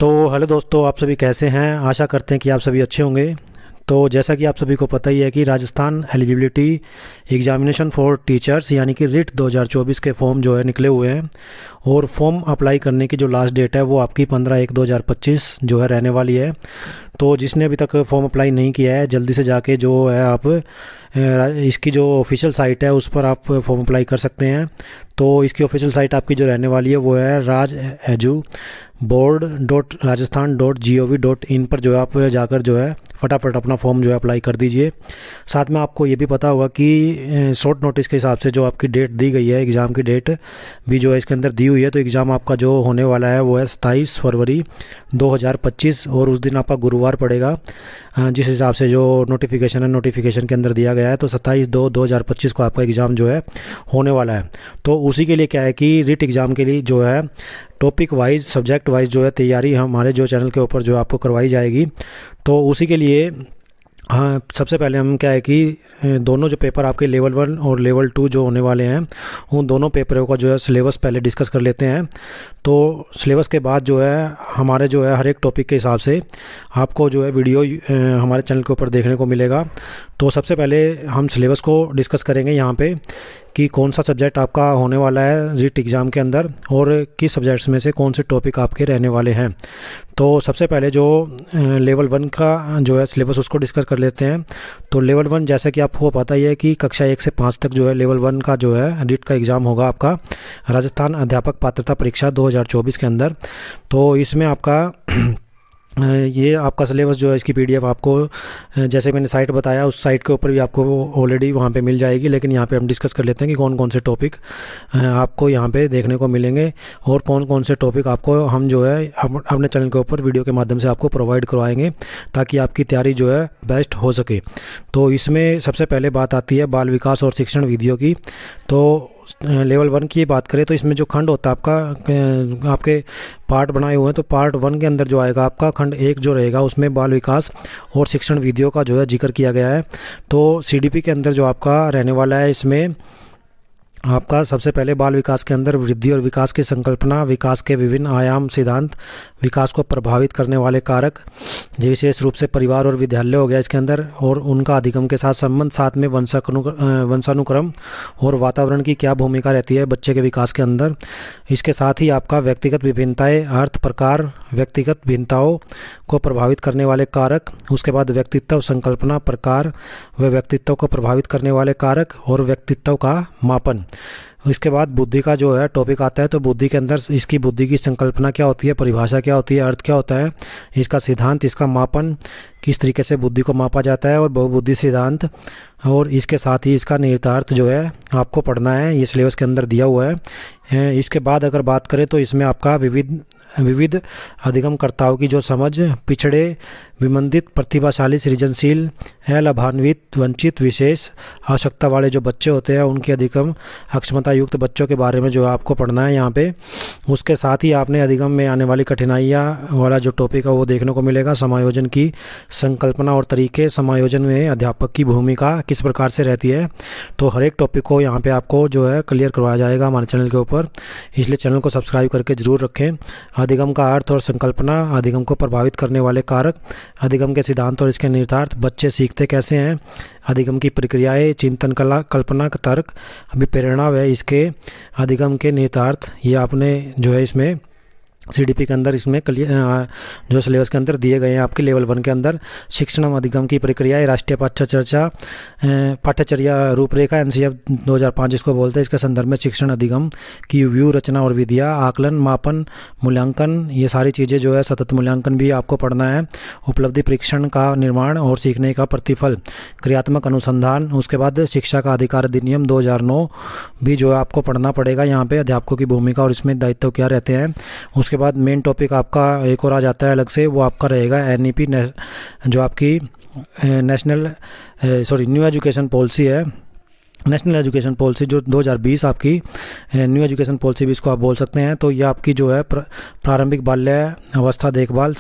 तो हेलो दोस्तों, आप सभी कैसे हैं। आशा करते हैं कि आप सभी अच्छे होंगे। तो जैसा कि आप सभी को पता ही है कि Rajasthan eligibility examination for teachers यानी कि रिट 2024 के फॉर्म जो है निकले हुए हैं और फॉर्म अप्लाई करने की जो लास्ट डेट है वो आपकी 15/1/2025 जो है रहने वाली है। तो जिसने अभी तक फॉर्म अप्लाई नहीं किया है जल्दी से जाके जो है आप इसकी जो ऑफिशियल साइट है उस पर आप फॉर्म अप्लाई कर सकते हैं। तो इसकी ऑफिशियल साइट आपकी जो रहने वाली है वो है raj.board.rajasthan.gov.in पर जो है आप जाकर जो है फटाफट अपना फॉर्म जो है अप्लाई कर दीजिए। साथ में आपको ये भी पता होगा कि शॉर्ट नोटिस के हिसाब से जो आपकी डेट दी गई है, एग्ज़ाम की डेट भी जो है इसके अंदर दी हुई है। तो एग्ज़ाम आपका जो होने वाला है वो है 27 फरवरी 2025 और उस दिन आपका गुरुवार पड़ेगा। जिस हिसाब से जो नोटिफिकेशन है नोटिफिकेशन के अंदर दिया गया है तो 27/2/2025 को आपका एग्ज़ाम जो है होने वाला है। तो उसी के लिए क्या है कि रिट एग्ज़ाम के लिए जो है टॉपिक वाइज सब्जेक्ट वाइज जो है तैयारी हमारे जो चैनल के ऊपर जो आपको करवाई जाएगी। तो उसी के लिए हाँ, सबसे पहले हम क्या है कि दोनों जो पेपर आपके लेवल 1 और लेवल 2 जो होने वाले हैं उन दोनों पेपरों का जो है सिलेबस पहले डिस्कस कर लेते हैं। तो सिलेबस के बाद जो है हमारे जो है हर एक टॉपिक के हिसाब से आपको जो है वीडियो हमारे चैनल के ऊपर देखने को मिलेगा। तो सबसे पहले हम सिलेबस को डिस्कस करेंगे यहाँ पे कि कौन सा सब्जेक्ट आपका होने वाला है रिट एग्ज़ाम के अंदर और किस सब्जेक्ट्स में से कौन से टॉपिक आपके रहने वाले हैं। तो सबसे पहले जो लेवल 1 का जो है सिलेबस उसको डिस्कस कर लेते हैं। तो लेवल 1 जैसा कि आपको पता ही है कि कक्षा 1 से 5 तक जो है लेवल 1 का जो है रिट का एग्ज़ाम होगा आपका राजस्थान अध्यापक पात्रता परीक्षा 2024 के अंदर। तो इसमें आपका ये आपका सिलेबस जो है इसकी पीडीएफ आपको जैसे मैंने साइट बताया उस साइट के ऊपर भी आपको ऑलरेडी वहाँ पे मिल जाएगी। लेकिन यहाँ पे हम डिस्कस कर लेते हैं कि कौन कौन से टॉपिक आपको यहाँ पे देखने को मिलेंगे और कौन कौन से टॉपिक आपको हम जो है अपने चैनल के ऊपर वीडियो के माध्यम से आपको प्रोवाइड करवाएंगे ताकि आपकी तैयारी जो है बेस्ट हो सके। तो इसमें सबसे पहले बात आती है बाल विकास और शिक्षण विधियों की। तो लेवल 1 की बात करें तो इसमें जो खंड होता है आपका आपके पार्ट बनाए हुए हैं। तो पार्ट 1 के अंदर जो आएगा आपका खंड 1 जो रहेगा उसमें बाल विकास और शिक्षण विधियों का जो है जिक्र किया गया है। तो सीडीपी के अंदर जो आपका रहने वाला है इसमें आपका सबसे पहले बाल विकास के अंदर वृद्धि और विकास की संकल्पना, विकास के विभिन्न आयाम, सिद्धांत, विकास को प्रभावित करने वाले कारक, विशेष रूप से परिवार और विद्यालय हो गया इसके अंदर और उनका अधिगम के साथ संबंध, साथ में वंशानुक्रम और वातावरण की क्या भूमिका रहती है बच्चे के विकास के अंदर। इसके साथ ही आपका व्यक्तिगत विभिन्नताएं, अर्थ प्रकार, व्यक्तिगत भिन्नताओं को प्रभावित करने वाले कारक, उसके बाद व्यक्तित्व संकल्पना प्रकार व व्यक्तित्व को प्रभावित करने वाले कारक और व्यक्तित्व का मापन। इसके बाद बुद्धि का जो है टॉपिक आता है। तो बुद्धि के अंदर इसकी बुद्धि की संकल्पना क्या होती है, परिभाषा क्या होती है, अर्थ क्या होता है, इसका सिद्धांत, इसका मापन, किस तरीके से बुद्धि को मापा जाता है और बहुबुद्धि सिद्धांत, और इसके साथ ही इसका निहितार्थ जो है आपको पढ़ना है। ये सिलेबस के अंदर दिया हुआ है। इसके बाद अगर बात करें तो इसमें आपका विविध अधिगमकर्ताओं की जो समझ, पिछड़े, विमंदित, प्रतिभाशाली, सृजनशील, लाभान्वित, वंचित, विशेष आवश्यकता वाले जो बच्चे होते हैं उनकी अधिगम अक्षमता युक्त बच्चों के बारे में जो आपको पढ़ना है यहाँ पे। उसके साथ ही आपने अधिगम में आने वाली कठिनाइयाँ वाला जो टॉपिक है वो देखने को मिलेगा। समायोजन की संकल्पना और तरीके, समायोजन में अध्यापक की भूमिका किस प्रकार से रहती है। तो हर एक टॉपिक को यहाँ पे आपको जो है क्लियर करवाया जाएगा हमारे चैनल के ऊपर, इसलिए चैनल को सब्सक्राइब करके ज़रूर रखें। अधिगम का अर्थ और संकल्पना, अधिगम को प्रभावित करने वाले कारक, अधिगम के सिद्धांत और इसके निहितार्थ, बच्चे सीखते कैसे हैं, अधिगम की प्रक्रियाएं, चिंतन कला, कल्पना का तर्क, अभिप्रेरणा व इसके अधिगम के निहितार्थ, ये आपने जो है इसमें सीडीपी के अंदर इसमें जो सिलेबस के अंदर दिए गए हैं आपके लेवल 1 के अंदर। शिक्षण अधिगम की प्रक्रियाएं, राष्ट्रीय पाठ्यचर्या रूपरेखा एनसीएफ 2005 जिसको बोलते हैं, इसके संदर्भ में शिक्षण अधिगम की व्यू रचना और विधियाँ, आकलन, मापन, मूल्यांकन, ये सारी चीज़ें जो है सतत मूल्यांकन भी आपको पढ़ना है। उपलब्धि परीक्षण का निर्माण और सीखने का प्रतिफल, क्रियात्मक अनुसंधान, उसके बाद शिक्षा का अधिकार अधिनियम 2009 भी जो है आपको पढ़ना पड़ेगा यहाँ पे, अध्यापकों की भूमिका और इसमें दायित्व क्या रहते हैं। उसके बाद मेन टॉपिक आपका एक और आ जाता है अलग से, वो आपका रहेगा एनईपी जो आपकी न्यू एजुकेशन पॉलिसी है। नेशनल एजुकेशन पॉलिसी जो 2020 आपकी न्यू एजुकेशन पॉलिसी भी इसको आप बोल सकते हैं। तो ये आपकी जो है प्रारंभिक बाल्य अवस्था देखभाल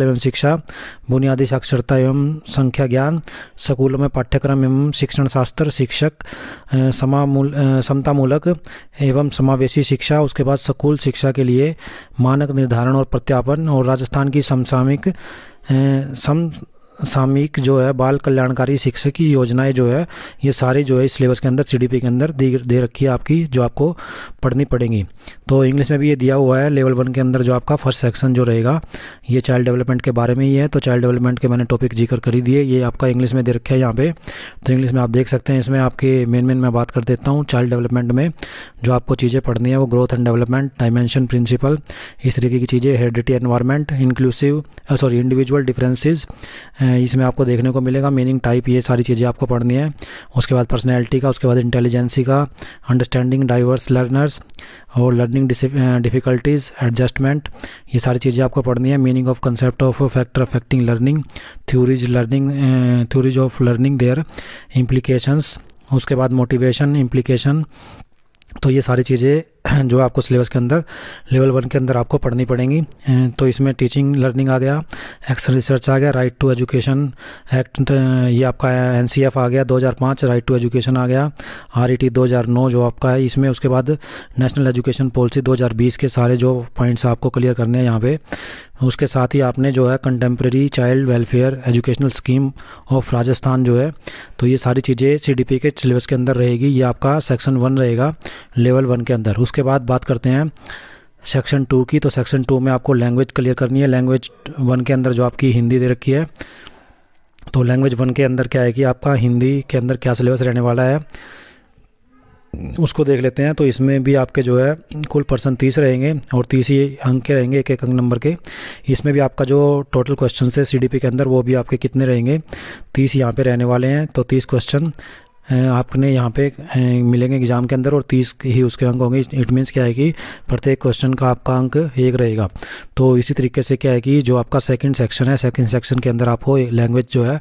एवं शिक्षा, बुनियादी साक्षरता एवं संख्या ज्ञान, स्कूलों में पाठ्यक्रम एवं शिक्षण शास्त्र, शिक्षक, समतामूलक एवं समावेशी शिक्षा, उसके बाद स्कूल शिक्षा के लिए मानक निर्धारण और प्रत्यापन, और राजस्थान की सामयिक जो है बाल कल्याणकारी शिक्षा की योजनाएं जो है ये सारी जो है इस सिलेबस के अंदर सीडीपी के अंदर दे रखी है आपकी, जो आपको पढ़नी पड़ेंगी। तो इंग्लिश में भी ये दिया हुआ है। लेवल 1 के अंदर जो आपका फर्स्ट सेक्शन जो रहेगा ये चाइल्ड डेवलपमेंट के बारे में ही है। तो चाइल्ड डेवलपमेंट के मैंने टॉपिक जिक्र कर ही दिए, ये आपका इंग्लिश में दे रखा है यहाँ पे। तो इंग्लिश में आप देख सकते हैं, इसमें आपके मेन मैं बात कर देता हूँ। चाइल्ड डेवलपमेंट में जो आपको चीज़ें पढ़नी है वो growth and development, dimension principle, इस तरीके की चीज़ें, हेरिडिटी एनवायरनमेंट, इंडिविजुअल डिफरेंसेस, इसमें आपको देखने को मिलेगा। मीनिंग टाइप, ये सारी चीज़ें आपको पढ़नी है। उसके बाद पर्सनैलिटी का, उसके बाद इंटेलिजेंसी का, अंडरस्टैंडिंग डाइवर्स लर्नर्स और लर्निंग डिफ़िकल्टीज, एडजस्टमेंट, ये सारी चीज़ें आपको पढ़नी है। Meaning of concept of factor affecting learning, theories of learning, their implications, उसके बाद मोटिवेशन, इम्प्लीकेशन। तो ये सारी चीज़ें जो आपको सिलेबस के अंदर लेवल 1 के अंदर आपको पढ़नी पड़ेंगी। तो इसमें टीचिंग लर्निंग आ गया, एक्शन रिसर्च आ गया, राइट टू एजुकेशन एक्ट, ये आपका एनसीएफ आ गया 2005, राइट टू एजुकेशन आ गया, आरईटी 2009 जो आपका है इसमें। उसके बाद नेशनल एजुकेशन पॉलिसी 2020 के सारे जो पॉइंट्स आपको क्लियर करने हैं यहाँ पे। उसके साथ ही आपने जो है contemporary child welfare educational scheme of Rajasthan जो है, तो ये सारी चीज़ें सीडीपी के सिलेबस के अंदर रहेगी। ये आपका सेक्शन 1 रहेगा लेवल 1 के अंदर। उसके बाद बात करते हैं सेक्शन 2 की। तो सेक्शन 2 में आपको लैंग्वेज क्लियर करनी है। लैंग्वेज 1 के अंदर जो आपकी हिंदी दे रखी है, तो लैंग्वेज 1 के अंदर क्या है कि आपका हिंदी के अंदर क्या सिलेबस रहने वाला है उसको देख लेते हैं। तो इसमें भी आपके जो है कुल पर्सन 30 रहेंगे और 30 ही अंक के रहेंगे, एक अंक नंबर के। इसमें भी आपका जो टोटल क्वेश्चन है सीडीपी के अंदर वो भी आपके कितने रहेंगे, 30 यहाँ पे रहने वाले हैं। तो 30 क्वेश्चन आपने यहाँ पे मिलेंगे एग्ज़ाम के अंदर और 30 ही उसके अंक होंगे। इट मीन्स क्या है कि प्रत्येक क्वेश्चन का आपका अंक 1 रहेगा। तो इसी तरीके से क्या है कि जो आपका सेकंड सेक्शन है, सेकंड सेक्शन के अंदर आपको लैंग्वेज जो है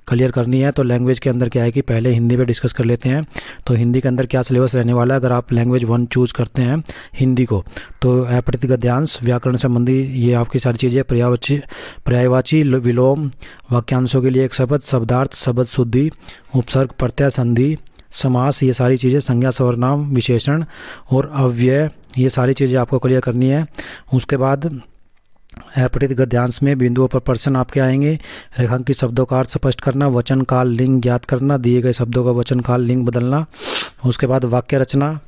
क्लियर करनी है। तो लैंग्वेज के अंदर क्या है कि पहले हिंदी पे डिस्कस कर लेते हैं। तो हिंदी के अंदर क्या सिलेबस रहने वाला है, अगर आप लैंग्वेज 1 चूज़ करते हैं हिंदी को, तो अपठित गद्यांश, व्याकरण संबंधी ये आपकी सारी चीज़ें, पर्यायवाची, विलोम, वाक्यांशों के लिए एक शब्द, शब्दार्थ, शब्द शुद्धि, उपसर्ग, प्रत्यय, संधि, समास, ये सारी चीज़ें, संज्ञा, सर्वनाम, विशेषण और अव्यय, ये सारी चीज़ें आपको क्लियर करनी है। उसके बाद अपठित गद्यांश में बिंदुओं पर प्रश्न आपके आएंगे। रेखांकित शब्दों का अर्थ स्पष्ट करना, वचन काल लिंग ज्ञात करना, दिए गए शब्दों का वचन काल लिंग बदलना। उसके बाद वाक्य रचना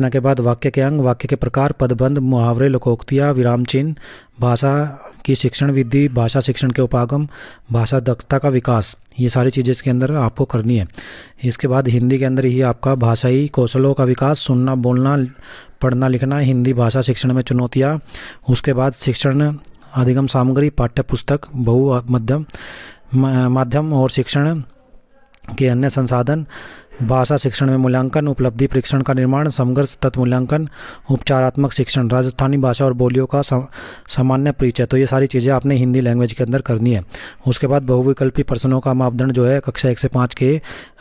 के बाद वाक्य के अंग, वाक्य के प्रकार, पदबंध, मुहावरे, लोकोक्तियाँ, विराम चिन्ह, भाषा की शिक्षण विधि, भाषा शिक्षण के उपागम, भाषा दक्षता का विकास, ये सारी चीज़ें इसके अंदर आपको करनी है। इसके बाद हिंदी के अंदर ही आपका भाषाई कौशलों का विकास, सुनना, बोलना, पढ़ना, लिखना, हिंदी भाषा शिक्षण में चुनौतियाँ। उसके बाद शिक्षण अधिगम सामग्री, पाठ्य पुस्तक, बहु माध्यम और शिक्षण के अन्य संसाधन, भाषा शिक्षण में मूल्यांकन, उपलब्धि परीक्षण का निर्माण, समग्र तत्व मूल्यांकन, उपचारात्मक शिक्षण, राजस्थानी भाषा और बोलियों का सामान्य परिचय। तो ये सारी चीज़ें आपने हिंदी लैंग्वेज के अंदर करनी है। उसके बाद बहुविकल्पी प्रश्नों का मापदंड जो है कक्षा 1 से 5 के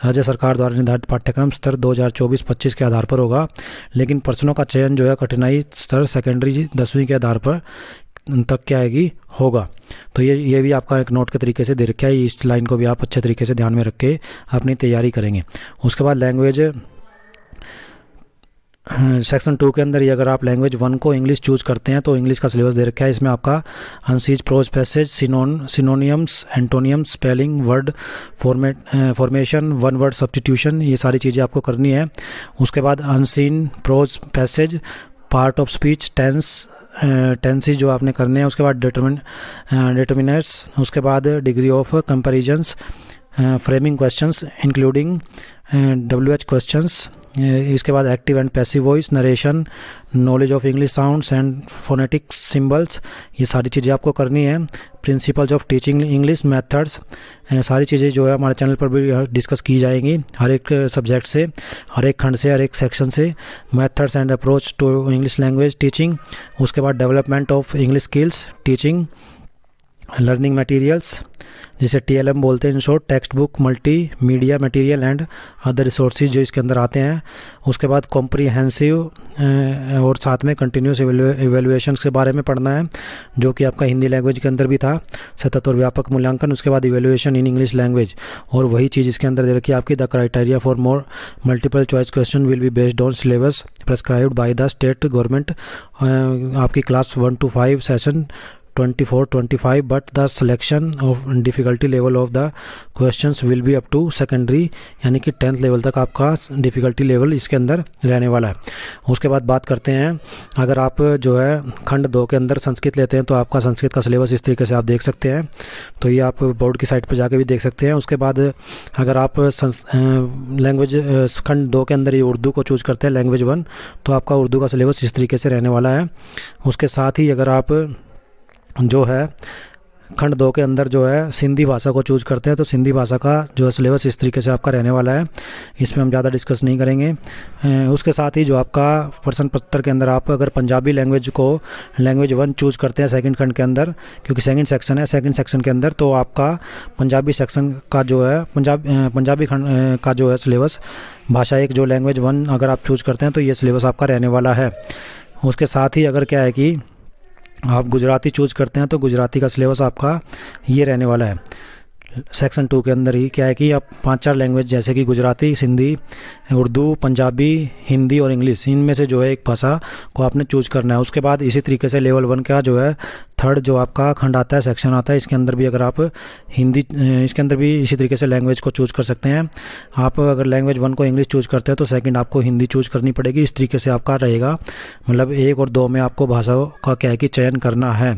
राज्य सरकार द्वारा निर्धारित पाठ्यक्रम स्तर 2024-25 के आधार पर होगा, लेकिन प्रश्नों का चयन जो है कठिनाई स्तर सेकेंडरी 10वीं के आधार पर तक क्या आएगी होगा। तो ये भी आपका एक नोट के तरीके से दे रखा है। इस लाइन को भी आप अच्छे तरीके से ध्यान में रख के अपनी तैयारी करेंगे। उसके बाद लैंग्वेज सेक्शन 2 के अंदर ही अगर आप लैंग्वेज 1 को इंग्लिश चूज़ करते हैं तो इंग्लिश का सिलेबस दे रखा है। इसमें आपका unseen, prose, passage, synonyms, antonyms, spelling, word formation, one word substitution, ये सारी चीज़ें आपको करनी है। उसके बाद unseen, prose, passage, part of speech, tenses जो आपने करने हैं। उसके बाद डिटर्मिनेट्स, उसके बाद degree of comparisons, framing questions including WH questions. इसके बाद active and passive voice, narration, knowledge of English sounds and phonetic symbols, ये सारी चीज़ें आपको करनी है। Principles of teaching English, methods, सारी चीज़ें जो है हमारे चैनल पर भी डिस्कस की जाएंगी, हर एक सब्जेक्ट से, हर एक खंड से, हर एक सेक्शन से। Methods and approach to English language teaching. उसके बाद development of English skills teaching, learning materials, जिसे TLM बोलते हैं in short, textbook, multimedia material and other resources जो इसके अंदर आते हैं। उसके बाद कॉम्प्रिहेंसिव और साथ में कंटिन्यूस इवेल्युएशन के बारे में पढ़ना है, जो कि आपका हिंदी लैंग्वेज के अंदर भी था, सतत और व्यापक मूल्यांकन। उसके बाद इवेल्युएशन इन इंग्लिश लैंग्वेज, और वही चीज़ इसके अंदर दे रखी है आपकी, the criteria for more multiple choice question will be based on syllabus prescribed by the state government. आपकी class 1 to 5 session 24-25, but the selection of difficulty level of the questions will be up to secondary, यानी कि 10th level तक आपका difficulty level इसके अंदर रहने वाला है। उसके बाद बात करते हैं, अगर आप जो है खंड 2 के अंदर संस्कृत लेते हैं तो आपका संस्कृत का सिलेबस इस तरीके से आप देख सकते हैं, तो ये आप बोर्ड की साइट पर जाके भी देख सकते हैं। उसके बाद अगर आप लैंग्वेज खंड 2 के अंदर ये उर्दू को चूज़ करते हैं लैंग्वेज 1, तो आपका उर्दू का सिलेबस इस तरीके से रहने वाला है। उसके साथ ही अगर आप जो है खंड 2 के अंदर जो है सिंधी भाषा को चूज़ करते हैं तो सिंधी भाषा का जो है सिलेबस इस तरीके से आपका रहने वाला है, इसमें हम ज़्यादा डिस्कस नहीं करेंगे। उसके साथ ही जो आपका प्रश्न पत्र के अंदर आप अगर पंजाबी लैंग्वेज को लैंग्वेज 1 चूज़ करते हैं सेकंड खंड के अंदर, क्योंकि सेकंड सेक्शन है, सेकंड सेक्शन के अंदर तो आपका पंजाबी सेक्शन का जो है पंजाबी खंड का जो है सिलेबस भाषा एक जो लैंग्वेज 1 अगर आप चूज़ करते हैं तो ये सिलेबस आपका रहने वाला है। उसके साथ ही अगर क्या है कि आप गुजराती चूज़ करते हैं तो गुजराती का सिलेबस आपका ये रहने वाला है सेक्शन 2 के अंदर ही। क्या है कि आप 5-4 लैंग्वेज जैसे कि गुजराती, सिंधी, उर्दू, पंजाबी, हिंदी और इंग्लिश, इनमें से जो है एक भाषा को आपने चूज़ करना है। उसके बाद इसी तरीके से लेवल 1 का जो है थर्ड जो आपका खंड आता है, सेक्शन आता है, इसके अंदर भी अगर आप हिंदी, इसके अंदर भी इसी तरीके से लैंग्वेज को चूज़ कर सकते हैं। आप अगर लैंग्वेज 1 को इंग्लिश चूज़ करते हैं तो सेकंड आपको हिंदी चूज़ करनी पड़ेगी। इस तरीके से आपका रहेगा, मतलब 1 और 2 में आपको भाषाओं का क्या है कि चयन करना है।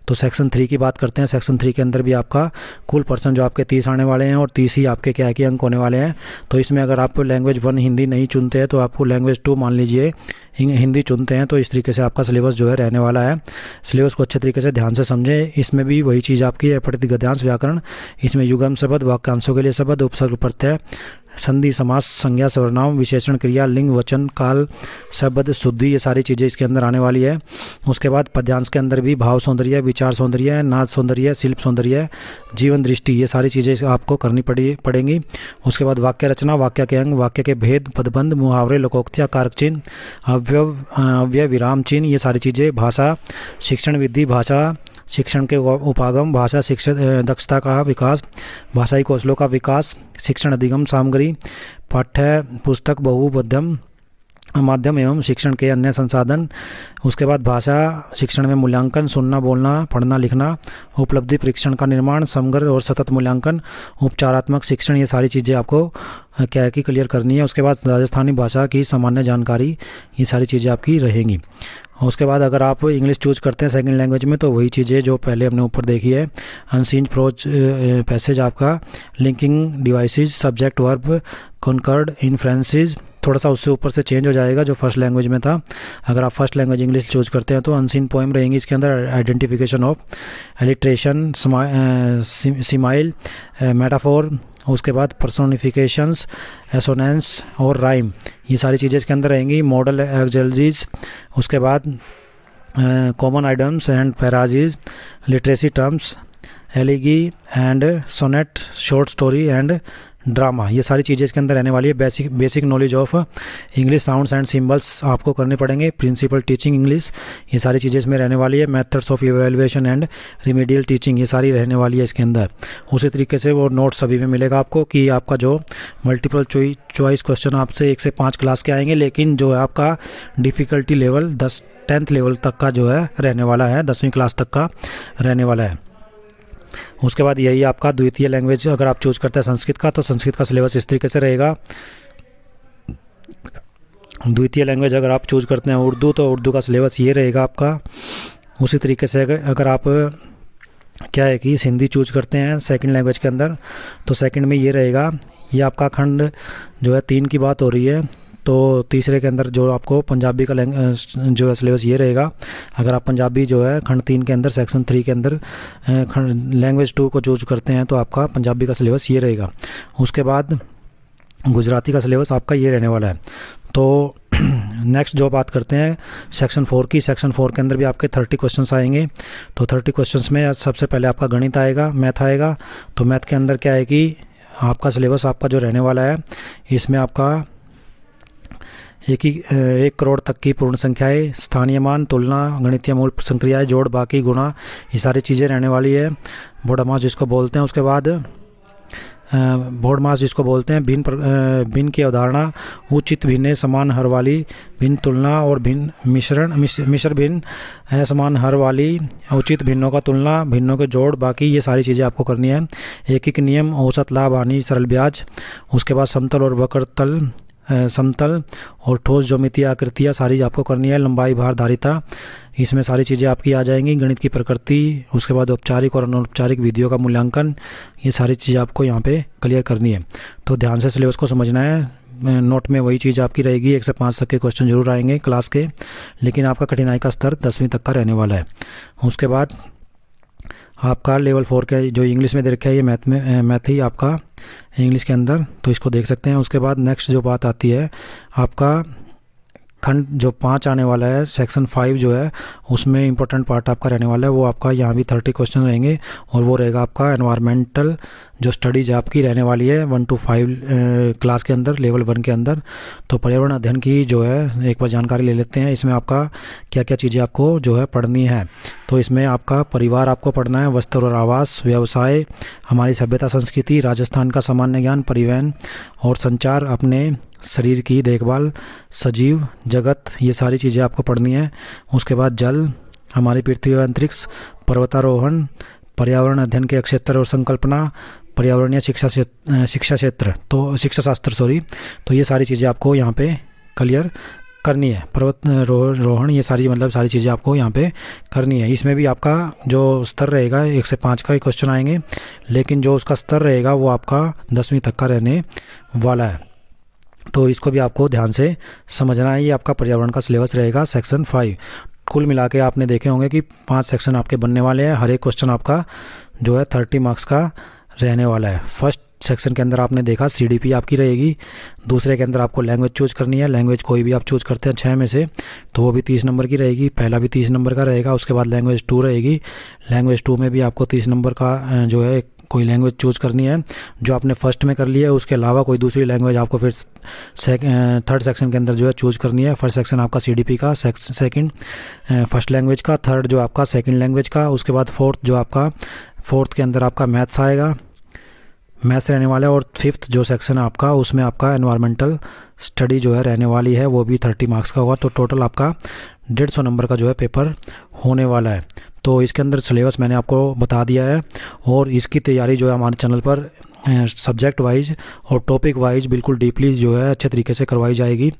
तो सेक्शन 3 की बात करते हैं। सेक्शन 3 के अंदर भी आपका कुल पर्सन जो आपके 30 आने वाले हैं और 30 ही आपके क्या है कि अंक होने वाले हैं। तो इसमें अगर आप लैंग्वेज 1 हिंदी नहीं चुनते हैं तो आपको लैंग्वेज 2 मान लीजिए हिंदी चुनते हैं, तो इस तरीके से आपका सिलेबस जो है रहने वाला है। सिलेबस को अच्छे तरीके से ध्यान से समझें। इसमें भी वही चीज़ आपकी है, प्रति गद्यांश, व्याकरण, इसमें युगम शब्द, वाक्यांशों के लिए शब्द, उपसर्ग, प्रत्यय, संधि, समास, संज्ञा, सर्वनाम, विशेषण, क्रिया, लिंग, वचन, काल, शब्द, शुद्धि, ये सारी चीज़ें इसके अंदर आने वाली है। उसके बाद पद्यांश के अंदर भी भाव सौंदर्य, विचार सौंदर्य, नाद सौंदर्य, शिल्प सौंदर्य, जीवन दृष्टि, ये सारी चीज़ें आपको करनी पड़ेंगी। उसके बाद वाक्य रचना, वाक्य के अंग, वाक्य के भेद, पदबंध, मुहावरे, लोकोक्तियाँ, कारक चिन्ह, अव्यय, विराम चिन्ह, ये सारी चीज़ें, भाषा शिक्षण विधि, भाषा शिक्षण के उपागम, भाषा शिक्षण दक्षता का विकास, भाषाई कौशलों का विकास, शिक्षण अधिगम सामग्री, पाठ्य पुस्तक, बहु मध्यम माध्यम एवं शिक्षण के अन्य संसाधन। उसके बाद भाषा शिक्षण में मूल्यांकन, सुनना, बोलना, पढ़ना, लिखना, उपलब्धि परीक्षण का निर्माण, समग्र और सतत मूल्यांकन, उपचारात्मक शिक्षण, ये सारी चीज़ें आपको क्या है कि क्लियर करनी है। उसके बाद राजस्थानी भाषा की सामान्य जानकारी, ये सारी चीज़ें आपकी रहेंगी। उसके बाद अगर आप इंग्लिश चूज़ करते हैं सेकंड लैंग्वेज में तो वही चीज़ें जो पहले हमने ऊपर देखी है, अनसीन प्रोज पैसेज आपका, linking devices, subject verb, concord, inferences, थोड़ा सा उससे ऊपर से चेंज हो जाएगा जो फर्स्ट लैंग्वेज में था। अगर आप फर्स्ट लैंग्वेज इंग्लिश चूज़ करते हैं तो अनसीन पोएम रहेंगी इसके अंदर, आइडेंटिफिकेशन ऑफ, एलिट्रेशन, सिमाइल, मेटाफोर, उसके बाद पर्सोनिफिकेशंस, एसोनेंस और राइम, ये सारी चीज़ें इसके अंदर रहेंगी। मॉडल एक्सजेलजीज, उसके बाद common idioms and phrases, literary terms, elegy and sonnet, short story and drama, ये सारी चीज़ें इसके अंदर रहने वाली है। Basic knowledge of English sounds and symbols आपको करने पड़ेंगे। प्रिंसिपल टीचिंग इंग्लिश, ये सारी चीज़ें इसमें रहने वाली है। Methods of evaluation and remedial teaching, ये सारी रहने वाली है इसके अंदर। उसी तरीके से वो नोट्स सभी में मिलेगा आपको कि आपका जो मल्टीपल चॉइस क्वेश्चन आपसे 1 से 5 क्लास के आएंगे, लेकिन जो है आपका डिफ़िकल्टी लेवल 10th लेवल तक का जो है रहने वाला है, 10वीं क्लास तक का रहने वाला है। उसके बाद यही आपका द्वितीय लैंग्वेज अगर आप चूज़ करते हैं संस्कृत का, तो संस्कृत का सिलेबस इस तरीके से रहेगा। द्वितीय लैंग्वेज अगर आप चूज़ करते हैं उर्दू, तो उर्दू का सिलेबस ये रहेगा आपका। उसी तरीके से अगर आप क्या है कि हिंदी चूज़ करते हैं सेकंड लैंग्वेज के अंदर, तो सेकंड में ये रहेगा। ये आपका खंड जो है 3 की बात हो रही है, तो तीसरे के अंदर जो आपको पंजाबी का जो है सिलेबस ये रहेगा। अगर आप पंजाबी जो है खंड 3 के अंदर सेक्शन 3 के अंदर लैंग्वेज 2 को चूज करते हैं तो आपका पंजाबी का सिलेबस ये रहेगा। उसके बाद गुजराती का सिलेबस आपका ये रहने वाला है। तो नेक्स्ट जो बात करते हैं सेक्शन 4 की। सेक्शन 4 के अंदर भी आपके 30 क्वेश्चंस आएंगे। तो 30 क्वेश्चंस में सबसे पहले आपका गणित आएगा, मैथ आएगा। तो मैथ के अंदर क्या है कि आपका सिलेबस आपका जो रहने वाला है, इसमें आपका 1 करोड़ तक की पूर्ण संख्याएं, स्थानीय मान, तुलना, गणितीय मूल संक्रियाएं, जोड़, बाकी, गुणा, ये सारी चीज़ें रहने वाली है। बोर्ड मास जिसको बोलते हैं। उसके बाद बोर्ड मास जिसको बोलते हैं, भिन्न की अवधारणा, उचित भिन्न, समान हर वाली, भिन्न तुलना और भिन्न मिश्र भिन्न, असमान हर वाली, उचित भिन्नों का तुलना, भिन्नों के जोड़, बाकी, ये सारी चीज़ें आपको करनी है। एक नियम, औसत, लाभ, हानि, सरल ब्याज। उसके बाद समतल और वक्र तल, समतल और ठोस ज्यामितीय आकृतियाँ सारी आपको करनी है। लंबाई, भार, धारिता, इसमें सारी चीज़ें आपकी आ जाएंगी। गणित की प्रकृति, उसके बाद औपचारिक और अनौपचारिक विधियों का मूल्यांकन, ये सारी चीज़ें आपको यहाँ पे क्लियर करनी है। तो ध्यान से सिलेबस को समझना है। नोट में वही चीज़ आपकी रहेगी, 1 से 5 तक के क्वेश्चन जरूर आएंगे क्लास के, लेकिन आपका कठिनाई का स्तर 10वीं तक का रहने वाला है। उसके बाद आपका लेवल 4 के जो इंग्लिश में दे रखा है, ये मैथ ही आपका इंग्लिश के अंदर, तो इसको देख सकते हैं। उसके बाद नेक्स्ट जो बात आती है आपका खंड जो 5 आने वाला है, सेक्शन 5 जो है, उसमें इंपॉर्टेंट पार्ट आपका रहने वाला है। वो आपका यहाँ भी 30 क्वेश्चन रहेंगे और वो रहेगा आपका एनवायरमेंटल जो स्टडीज आपकी रहने वाली है 1 to 5 क्लास के अंदर, लेवल 1 के अंदर। तो पर्यावरण अध्ययन की जो है एक बार जानकारी ले लेते हैं। इसमें आपका क्या क्या चीज़ें आपको जो है पढ़नी है। तो इसमें आपका परिवार आपको पढ़ना है, वस्त्र और आवास, व्यवसाय, हमारी सभ्यता संस्कृति, राजस्थान का सामान्य ज्ञान, परिवहन और संचार, अपने शरीर की देखभाल, सजीव जगत, ये सारी चीज़ें आपको पढ़नी है। उसके बाद जल, हमारी पृथ्वी और अंतरिक्ष, पर्वतारोहण, पर्यावरण अध्ययन के क्षेत्र और संकल्पना, पर्यावरणीय शिक्षा शास्त्र, तो ये सारी चीज़ें आपको यहाँ पे क्लियर करनी है। पर्वतारोहण, ये सारी सारी चीज़ें आपको यहाँ पे करनी है। इसमें भी आपका जो स्तर रहेगा 1 से 5 का ही क्वेश्चन आएंगे, लेकिन जो उसका स्तर रहेगा वो आपका 10वीं तक का रहने वाला है। तो इसको भी आपको ध्यान से समझना है। ये आपका पर्यावरण का सिलेबस रहेगा सेक्शन 5। कुल मिला के आपने देखे होंगे कि 5 सेक्शन आपके बनने वाले हैं। हर एक क्वेश्चन आपका जो है 30 मार्क्स का रहने वाला है। फर्स्ट सेक्शन के अंदर आपने देखा CDP आपकी रहेगी। दूसरे के अंदर आपको लैंग्वेज चूज करनी है। लैंग्वेज कोई भी आप चूज करते हैं 6 में से, तो वो भी 30 नंबर की रहेगी। पहला भी 30 नंबर का रहेगा। उसके बाद लैंग्वेज 2 रहेगी। लैंग्वेज 2 में भी आपको 30 नंबर का जो है कोई लैंग्वेज चूज करनी है जो आपने फर्स्ट में कर लिया है। उसके अलावा कोई दूसरी लैंग्वेज आपको फिर थर्ड सेक्शन के अंदर जो है चूज करनी है। फर्स्ट सेक्शन आपका CDP का, सेकंड फर्स्ट लैंग्वेज का, थर्ड जो आपका सेकंड लैंग्वेज का। उसके बाद फोर्थ के अंदर आपका मैथ्स आएगा, मैथ्स रहने वाला है। और फिफ्थ जो सेक्शन है आपका, उसमें आपका एनवायरमेंटल स्टडी जो है रहने वाली है, वो भी 30 मार्क्स का होगा। तो टोटल आपका 150 नंबर का जो है पेपर होने वाला है। तो इसके अंदर सिलेबस मैंने आपको बता दिया है और इसकी तैयारी जो है हमारे चैनल पर सब्जेक्ट वाइज और टॉपिक वाइज बिल्कुल डीपली जो है अच्छे तरीके से करवाई जाएगी।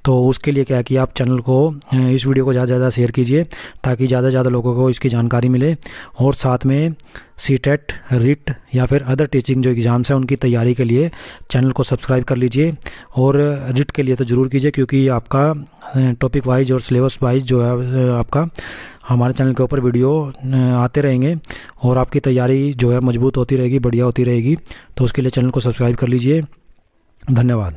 तो उसके लिए क्या है कि आप चैनल को, इस वीडियो को ज़्यादा से ज़्यादा शेयर कीजिए ताकि ज़्यादा से ज़्यादा लोगों को इसकी जानकारी मिले। और साथ में CTET, RIT या फिर अदर टीचिंग जो एग्ज़ाम्स हैं उनकी तैयारी के लिए चैनल को सब्सक्राइब कर लीजिए। और RIT के लिए तो ज़रूर कीजिए, क्योंकि आपका टॉपिक वाइज और सिलेबस वाइज जो है आपका हमारे चैनल के ऊपर वीडियो आते रहेंगे और आपकी तैयारी जो है मजबूत होती रहेगी, बढ़िया होती रहेगी। तो उसके लिए चैनल को सब्सक्राइब कर लीजिए। धन्यवाद।